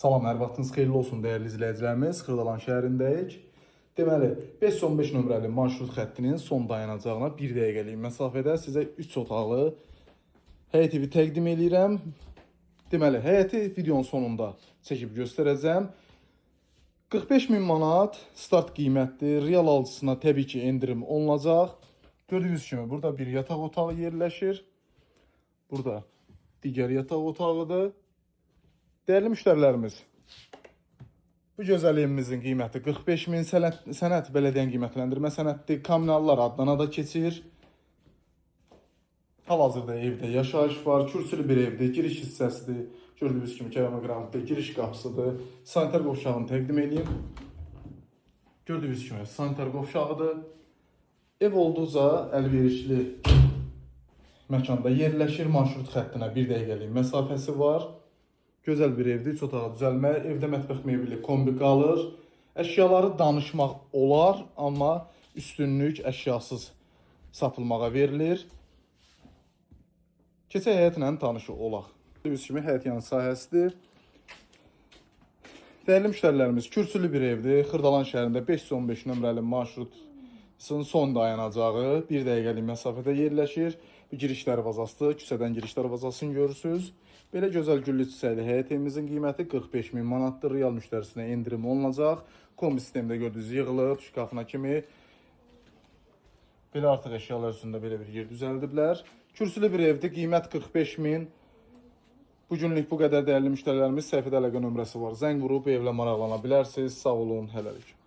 Salam, hər vaxtınız xeyirli olsun dəyərli izləyicilərimiz. Xırdalan şəhərindəyik. Deməli, 515 nömrəli marşrut xəttinin son dayanacağına 1 dəqiqəlik məsafədə sizə 3 otaqlı həyət evi təqdim edirəm. Deməli, həyəti videonun sonunda çəkib göstərəcəm. 45.000 manat start qiymətdir. Real alıcısına təbii ki endirim olunacaq. Gördüyünüz kimi burada bir yataq otağı yerləşir. Burada digər yataq otağıdır. Dəyərli müştərilərimiz, bu gözəl evimizin qiyməti 45.000, sənəd bələdiyyənin qiymətləndirmə sənəddir. Kommunallar adına da keçir. Hal-hazırda evdə yaşayış var. Kürsülü bir evdir, giriş hissəsidir. Gördüyünüz kimi keramikranitdə giriş qapısıdır. Sanitar qovşağını təqdim edeyim. Gördüyünüz kimi sanitar qovşağıdır. Ev olduqca əlverişli məkanda yerləşir. Marşrut xəttinə 1 dəqiqəlik məsafəsi var. Gözəl bir evdir, 3 otağa düzəlmə. Evdə mətbəx mebeli kombi qalır. Əşyaları danışmaq olar, amma üstünlük əşyasız satılmağa verilir. Keçək həyətlə tanışı olaq. Gördüyünüz kimi həyət yanı sahəsidir. Dəyərli müştərilərimiz, kürsülü bir evdir. Xırdalan şəhərində 515 nömrəli marşrutun son dayanacağı 1 dəqiqəlik məsafədə yerləşir. Bu giriş dərvazasıdır. Küçədən giriş dərvazasını görürsünüz. Belə gözəl güllü çiçəkli həyət evimizin qiyməti 45.000 manatdır. Real müştərisinə endirim olunacaq. Kombi sistemdə gördüyünüz yığılıb, şkafına kimi. Belə artıq əşyalar üstündə belə bir yer düzəldiblər. Kürsülü bir evdir. Qiymət 45.000. Bugünlük bu qədər dəyərli müştərilərimiz. Səhifədə əlaqə nömrəsi var. Zəng vurub evlə maraqlana bilərsiniz. Sağ olun, hələlik.